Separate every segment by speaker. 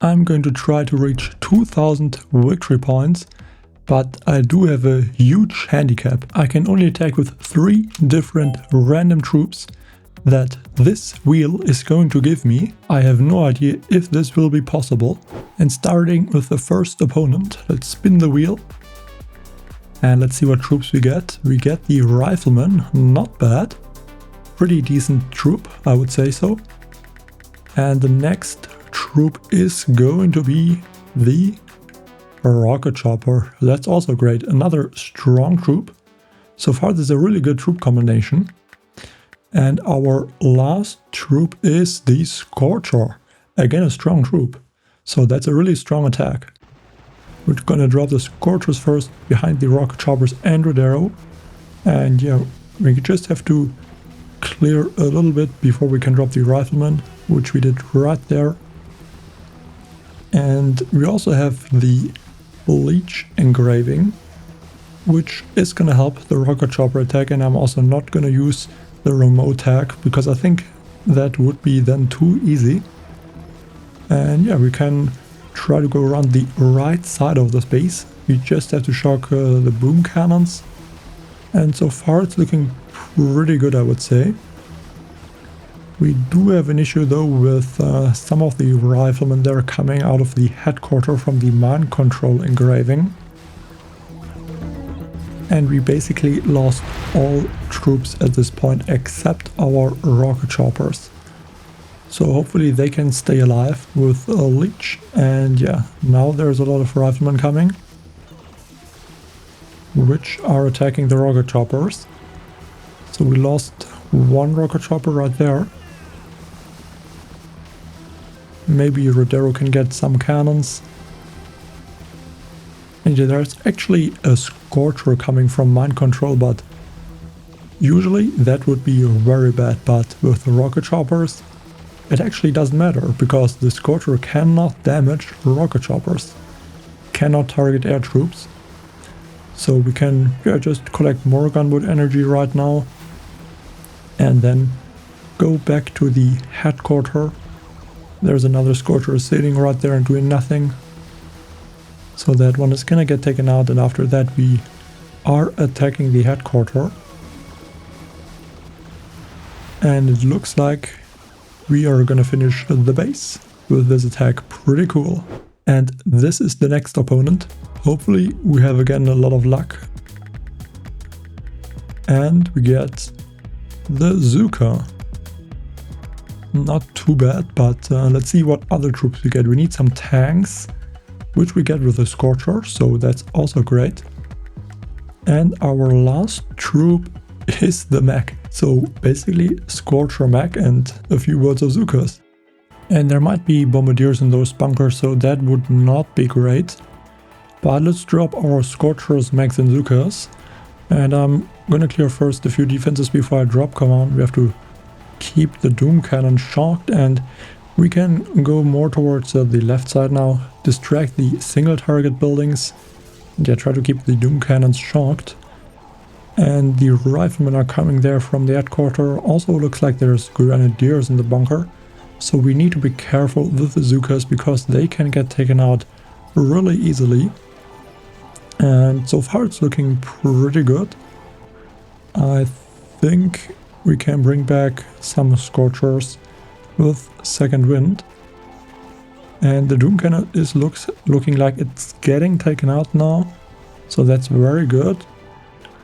Speaker 1: I'm going to try to reach 2000 victory points, but I do have a huge handicap. I can only attack with 3 different random troops that this wheel is going to give me. I have no idea if this will be possible. And starting with the first opponent, let's spin the wheel. And let's see what troops we get. We get the rifleman, not bad. Pretty decent troop, I would say so. And the next troop is going to be the rocket chopper. That's also great. Another strong troop. So far this is a really good troop combination. And our last troop is the Scorcher. Again, a strong troop. So that's a really strong attack. We're gonna drop the Scorchers first behind the rocket choppers and Rodero. And yeah, we just have to clear a little bit before we can drop the rifleman, which we did right there. And we also have the leech engraving, which is gonna help the rocket chopper attack, and I'm also not gonna use the remote tag because I think that would be then too easy. And yeah, we can try to go around the right side of the space. We just have to shock the boom cannons, and so far it's looking pretty good, I would say. We do have an issue though with some of the riflemen that are coming out of the headquarters from the mind control engraving. And we basically lost all troops at this point except our rocket choppers. So hopefully they can stay alive with a leech. And yeah, now there's a lot of riflemen coming, which are attacking the rocket choppers. So we lost 1 rocket chopper right there. Maybe Rodero can get some cannons. And yeah, there's actually a Scorcher coming from mind control, but usually that would be very bad. But with the rocket choppers, it actually doesn't matter because the Scorcher cannot damage rocket choppers, cannot target air troops. So we can just collect more gunboat energy right now and then go back to the headquarters. There's another Scorcher sitting right there and doing nothing. So that one is gonna get taken out, and after that we are attacking the headquarters. And it looks like we are gonna finish the base with this attack. Pretty cool. And this is the next opponent. Hopefully we have again a lot of luck. And we get the Zuka. Not too bad, but let's see what other troops we get. We need some tanks, which we get with the Scorcher, so that's also great. And our last troop is the mech. So basically Scorcher mech and a few words of Zukas. And there might be bombardiers in those bunkers, so that would not be great. But let's drop our Scorchers, mechs and Zukas. And I'm gonna clear first a few defenses before I drop. Come on, we have to keep the Doom Cannon shocked, and we can go more towards the left side now, distract the single target buildings, and yeah, try to keep the Doom Cannons shocked. And the riflemen are coming there from the headquarters. Also looks like there's grenadiers in the bunker, so we need to be careful with the Zukas because they can get taken out really easily. And so far it's looking pretty good. I think we can bring back some Scorchers with second wind. And the Doom Cannon is looking like it's getting taken out now. So that's very good.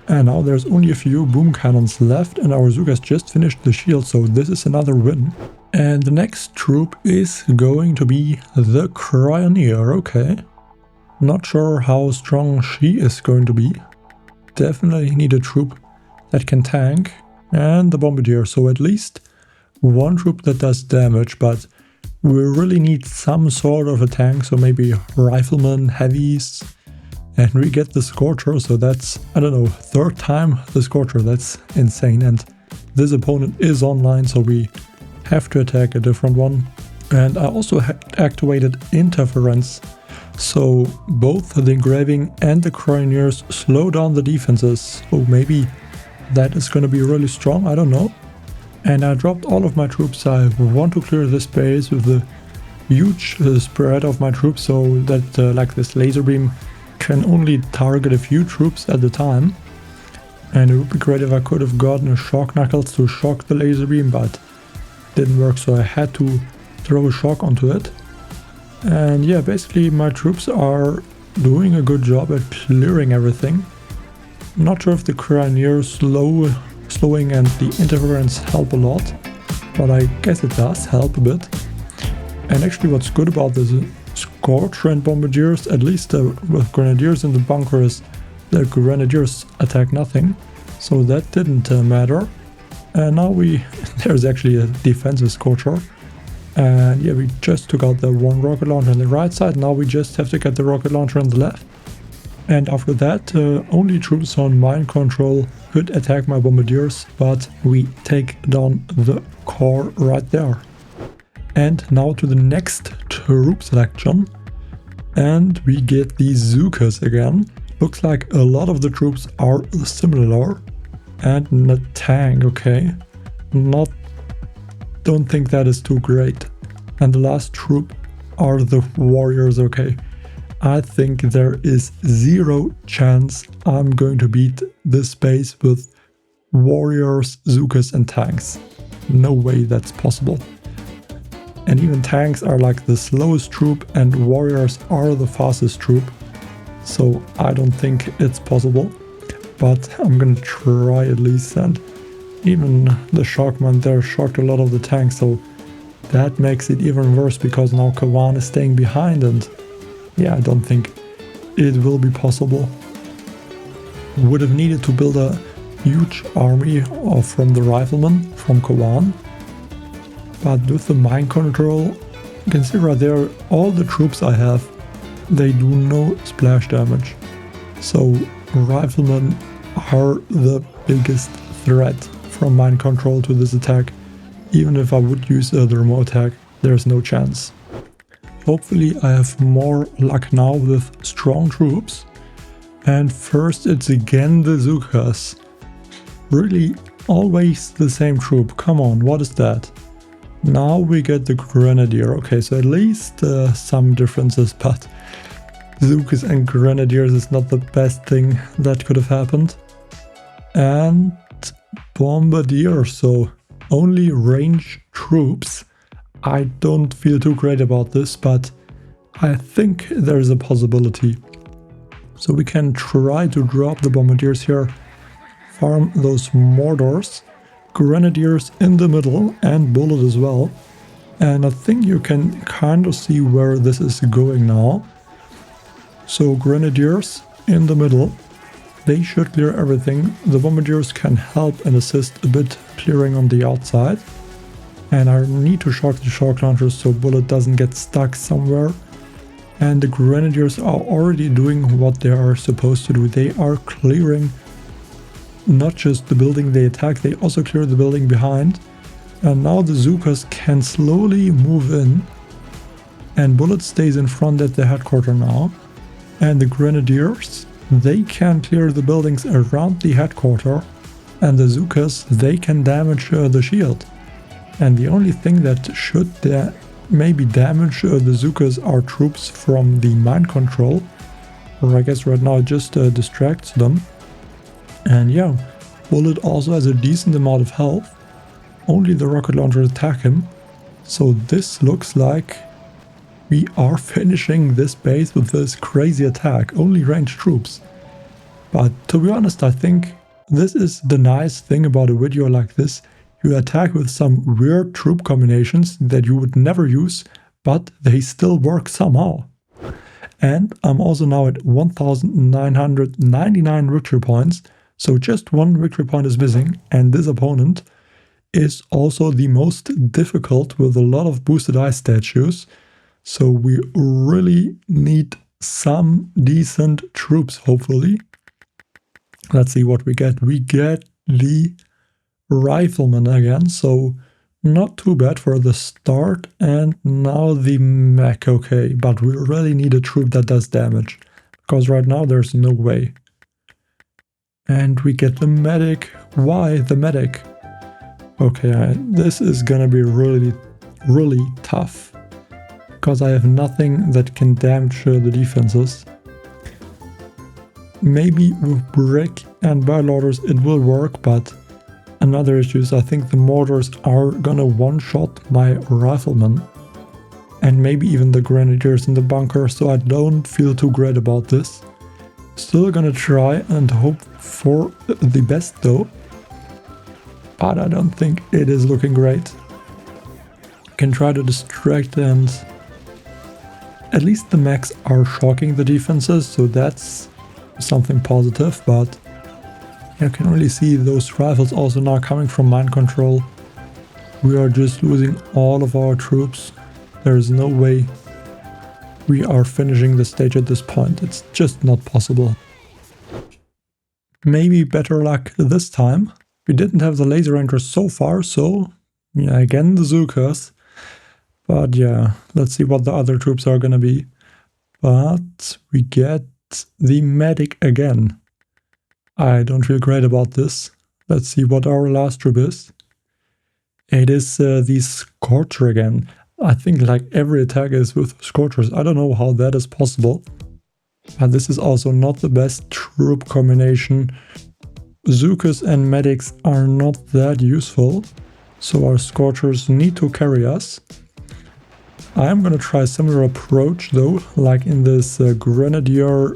Speaker 1: And now there's only a few boom cannons left, and our Zukas just finished the shield, so this is another win. And the next troop is going to be the Cryoneer. Okay. Not sure how strong she is going to be. Definitely need a troop that can tank. And the Bombardier, so at least one troop that does damage, but we really need some sort of a tank, so maybe riflemen, heavies, and we get the Scorcher, so that's, I don't know, 3rd time the Scorcher, that's insane. And this opponent is online, so we have to attack a different one. And I also activated interference, so both the engraving and the Cryoneers slow down the defenses, so maybe that is going to be really strong, I don't know. And I dropped all of my troops. I want to clear this base with the huge spread of my troops, so that like this laser beam can only target a few troops at a time. And it would be great if I could have gotten a shock knuckles to shock the laser beam, but didn't work, so I had to throw a shock onto it. And yeah, basically my troops are doing a good job at clearing everything. Not sure if the Cranier slowing and the interference help a lot, but I guess it does help a bit. And actually what's good about this Scorcher and Bombardiers, at least with Grenadiers in the bunker, is the Grenadiers attack nothing, so that didn't matter. And now there's actually a defensive Scorcher. And yeah, we just took out the one rocket launcher on the right side, now we just have to get the rocket launcher on the left. And after that, only troops on mind control could attack my Bombardiers, but we take down the core right there. And now to the next troop selection. And we get the Zookas again. Looks like a lot of the troops are similar. And a tank, okay. Don't think that is too great. And the last troop are the warriors, okay. I think there is zero chance I'm going to beat this base with warriors, Zookas and tanks. No way that's possible. And even tanks are like the slowest troop and warriors are the fastest troop. So I don't think it's possible. But I'm gonna try at least, and even the Shockman there shocked a lot of the tanks, so that makes it even worse because now Kawan is staying behind, and yeah, I don't think it will be possible. Would have needed to build a huge army from the riflemen from Kawan. But with the mind control, you can see right there, all the troops I have, they do no splash damage. So riflemen are the biggest threat from mind control to this attack. Even if I would use the remote attack, there's no chance. Hopefully I have more luck now with strong troops. And first it's again the Zookas. Really always the same troop, come on, what is that? Now we get the Grenadier, okay, so at least some differences, but Zookas and Grenadiers is not the best thing that could have happened. And Bombardier, so only range troops. I don't feel too great about this, but I think there is a possibility. So we can try to drop the Bombardiers here, farm those Mordors, Grenadiers in the middle and Bullet as well. And I think you can kind of see where this is going now. So Grenadiers in the middle, they should clear everything. The Bombardiers can help and assist a bit clearing on the outside. And I need to shock the shock launchers so Bullet doesn't get stuck somewhere. And the Grenadiers are already doing what they are supposed to do. They are clearing not just the building they attack, they also clear the building behind. And now the Zookas can slowly move in. And Bullet stays in front at the headquarters now. And the Grenadiers, they can clear the buildings around the headquarters. And the Zookas, they can damage the shield. And the only thing that should maybe damage the Zookas are troops from the mind control. Or I guess right now it just distracts them. And yeah, Bullet also has a decent amount of health. Only the rocket launchers attack him. So this looks like we are finishing this base with this crazy attack. Only ranged troops. But to be honest, I think this is the nice thing about a video like this. You attack with some weird troop combinations that you would never use, but they still work somehow. And I'm also now at 1999 victory points. So just one victory point is missing, and this opponent is also the most difficult with a lot of boosted ice statues. So we really need some decent troops, hopefully. Let's see what we get. We get the Rifleman again, so not too bad for the start. And now the mech, okay, but we really need a troop that does damage, because right now there's no way. And we get the medic. Why the medic? Okay, this is gonna be really tough. because I have nothing that can damage the defenses. Maybe with brick and biolarders it will work, but another issue is I think the mortars are gonna one-shot my riflemen. And maybe even the grenadiers in the bunker, so I don't feel too great about this. Still gonna try and hope for the best though. But I don't think it is looking great. Can try to distract, and at least the mechs are shocking the defenses, so that's something positive, but you can really see those rifles also now coming from mind control. We are just losing all of our troops. There is no way we are finishing the stage at this point. It's just not possible. Maybe better luck this time. We didn't have the laser rangers so far, so yeah, again the Zookas. But yeah, let's see what the other troops are gonna be. But we get the medic again. I don't feel great about this. Let's see what our last troop is. It is the Scorcher again. I think like every attack is with Scorchers. I don't know how that is possible. But this is also not the best troop combination. Zookas and medics are not that useful, so our Scorchers need to carry us. I'm gonna try a similar approach though, like in this Grenadier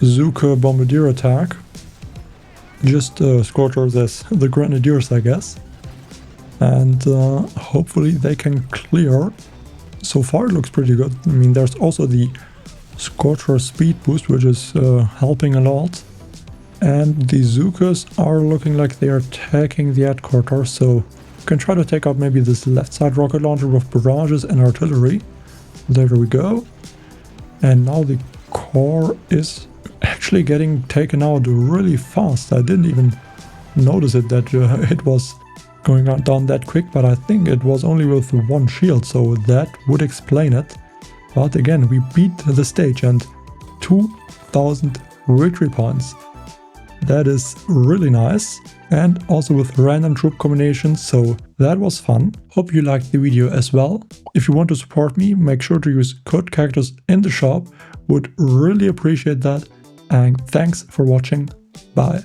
Speaker 1: Zooka Bombardier attack. Just Scorchers as the Grenadiers, I guess. And hopefully they can clear. So far it looks pretty good. I mean, there's also the Scorcher speed boost, which is helping a lot. And the Zookas are looking like they are attacking the headquarters, so you can try to take out maybe this left side rocket launcher with barrages and artillery. There we go. And now the core is actually getting taken out really fast. I didn't even notice it that it was going down that quick, but I think it was only with one shield, so that would explain it. But again, we beat the stage and 2000 victory points. That is really nice, and also with random troop combinations, so that was fun. Hope you liked the video as well. If you want to support me, make sure to use code Kaktus in the shop, would really appreciate that, and thanks for watching, bye.